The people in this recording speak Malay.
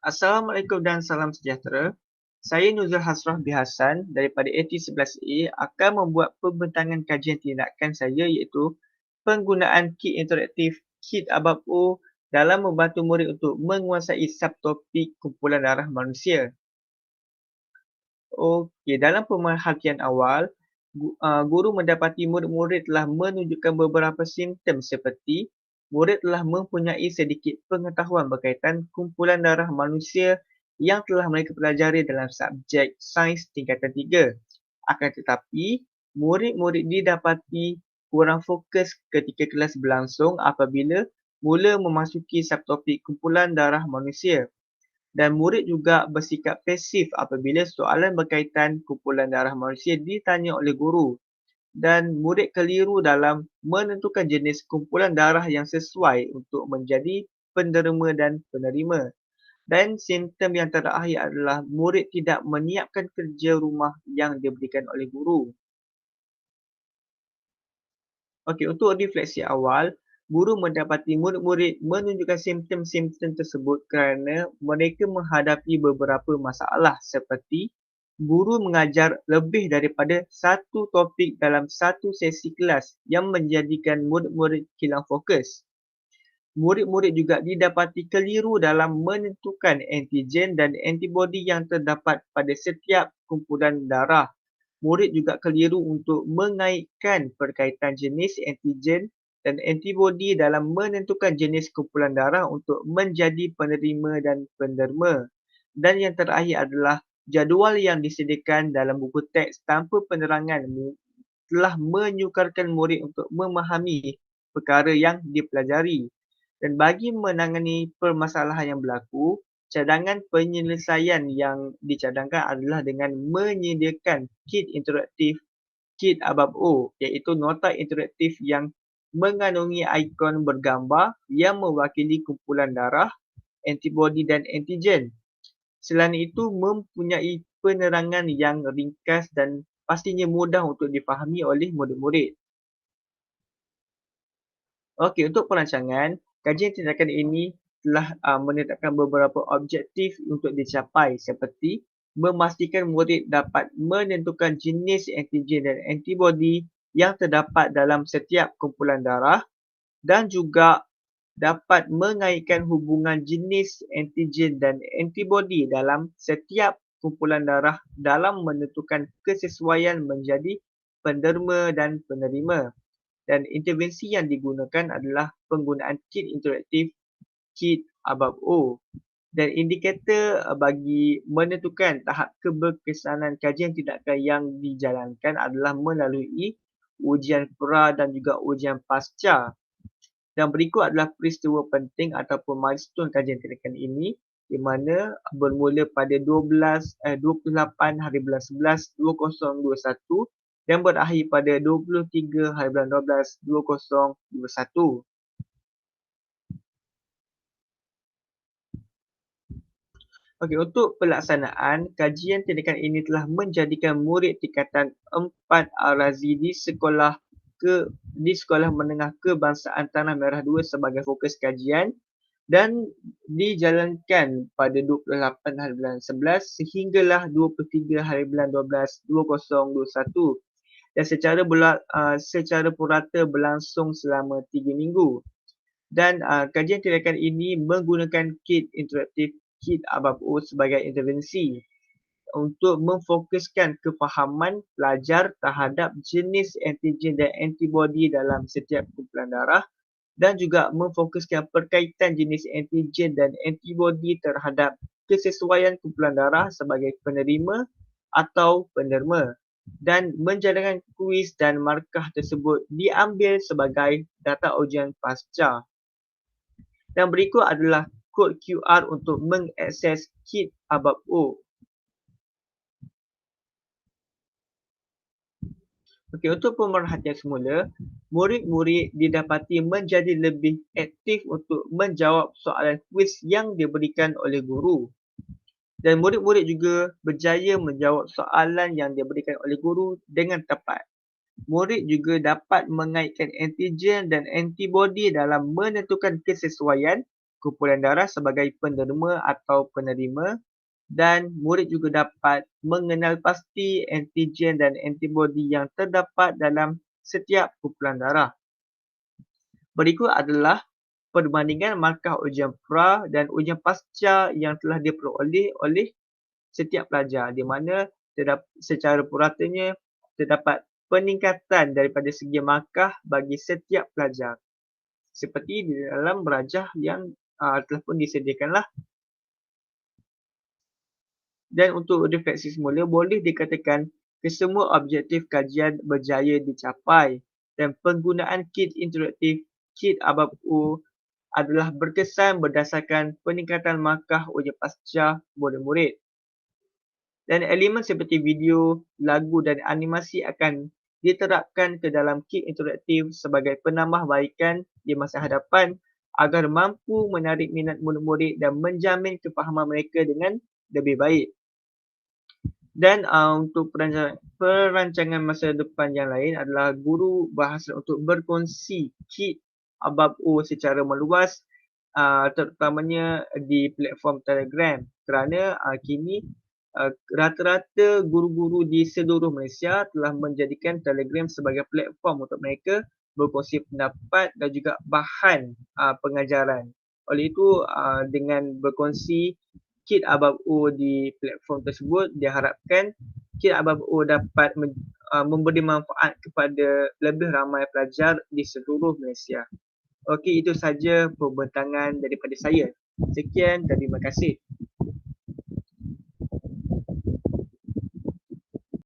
Assalamualaikum dan salam sejahtera. Saya Nuzul Hasraf Bihasan daripada AT11A akan membuat pembentangan kajian tindakan saya iaitu penggunaan kit interaktif kit ABAP O dalam membantu murid untuk menguasai subtopik kumpulan darah manusia. Okey, dalam pemerhatian awal, guru mendapati murid-murid telah menunjukkan beberapa simptom seperti murid telah mempunyai sedikit pengetahuan berkaitan kumpulan darah manusia yang telah mereka pelajari dalam subjek sains tingkatan 3. Akan tetapi, murid-murid didapati kurang fokus ketika kelas berlangsung apabila mula memasuki subtopik kumpulan darah manusia. Dan murid juga bersikap pasif apabila soalan berkaitan kumpulan darah manusia ditanya oleh guru. Dan murid keliru dalam menentukan jenis kumpulan darah yang sesuai untuk menjadi penderma dan penerima. Dan simptom yang terakhir adalah murid tidak menyiapkan kerja rumah yang diberikan oleh guru. Okey, untuk refleksi awal, guru mendapati murid-murid menunjukkan simptom-simptom tersebut kerana mereka menghadapi beberapa masalah seperti guru mengajar lebih daripada satu topik dalam satu sesi kelas yang menjadikan murid-murid hilang fokus. Murid-murid juga didapati keliru dalam menentukan antigen dan antibodi yang terdapat pada setiap kumpulan darah. Murid juga keliru untuk mengaitkan perkaitan jenis antigen dan antibodi dalam menentukan jenis kumpulan darah untuk menjadi penerima dan penderma. Dan yang terakhir adalah jadual yang disediakan dalam buku teks tanpa penerangan telah menyukarkan murid untuk memahami perkara yang dipelajari. Dan bagi menangani permasalahan yang berlaku, cadangan penyelesaian yang dicadangkan adalah dengan menyediakan kit interaktif kit ABAP O iaitu nota interaktif yang mengandungi ikon bergambar yang mewakili kumpulan darah, antibodi dan antigen. Selain itu mempunyai penerangan yang ringkas dan pastinya mudah untuk difahami oleh murid-murid. Okey, untuk perancangan, kajian tindakan ini telah menetapkan beberapa objektif untuk dicapai seperti memastikan murid dapat menentukan jenis antigen dan antibodi yang terdapat dalam setiap kumpulan darah dan juga dapat mengaitkan hubungan jenis antigen dan antibodi dalam setiap kumpulan darah dalam menentukan kesesuaian menjadi penderma dan penerima. Dan intervensi yang digunakan adalah penggunaan kit interaktif kit ABAP O. Dan indikator bagi menentukan tahap keberkesanan kajian tindakan yang dijalankan adalah melalui ujian pra dan juga ujian pasca. Dan berikut adalah peristiwa penting ataupun milestone kajian tindakan ini di mana bermula pada 28 hari bulan 11 2021 dan berakhir pada 23 hari bulan 12 2021. Okey, untuk pelaksanaan, kajian tindakan ini telah menjadikan murid tingkatan 4 Al-Razi di Sekolah Menengah Kebangsaan Tanah Merah 2 sebagai fokus kajian dan dijalankan pada 28 hari bulan 11 sehinggalah 23 hari bulan 12 2021 dan secara purata berlangsung selama 3 minggu. Dan kajian tindakan ini menggunakan kit interaktif kit ABAP O sebagai intervensi untuk memfokuskan kefahaman pelajar terhadap jenis antigen dan antibodi dalam setiap kumpulan darah dan juga memfokuskan perkaitan jenis antigen dan antibodi terhadap kesesuaian kumpulan darah sebagai penerima atau penderma dan menjalankan kuis dan markah tersebut diambil sebagai data ujian pasca. Dan berikut adalah kod QR untuk mengakses kit ABAP O. Okey, untuk pemerhatian semula, murid-murid didapati menjadi lebih aktif untuk menjawab soalan kuis yang diberikan oleh guru. Dan murid-murid juga berjaya menjawab soalan yang diberikan oleh guru dengan tepat. Murid juga dapat mengaitkan antigen dan antibodi dalam menentukan kesesuaian kumpulan darah sebagai penderma atau penerima, dan murid juga dapat mengenal pasti antigen dan antibodi yang terdapat dalam setiap kumpulan darah. Berikut adalah perbandingan markah ujian pra dan ujian pasca yang telah diperoleh oleh setiap pelajar, di mana secara puratanya terdapat peningkatan daripada segi markah bagi setiap pelajar. Seperti di dalam berajah yang telah pun disediakanlah. Dan untuk refleksi semula, boleh dikatakan kesemua objektif kajian berjaya dicapai dan penggunaan kit interaktif kit ABAP-U adalah berkesan berdasarkan peningkatan markah ujian pasca murid-murid. Dan elemen seperti video, lagu dan animasi akan diterapkan ke dalam kit interaktif sebagai penambahbaikan di masa hadapan agar mampu menarik minat murid-murid dan menjamin kefahaman mereka dengan lebih baik. Dan untuk perancangan masa depan yang lain adalah guru berhasrat untuk berkongsi kit ABAP-U secara meluas, terutamanya di platform Telegram, kerana kini rata-rata guru-guru di seluruh Malaysia telah menjadikan Telegram sebagai platform untuk mereka berkongsi pendapat dan juga bahan pengajaran. Oleh itu, dengan berkongsi kit ABAP-U di platform tersebut, diharapkan kit ABAP-U dapat memberi manfaat kepada lebih ramai pelajar di seluruh Malaysia. Okey, itu saja pembentangan daripada saya. Sekian dan terima kasih.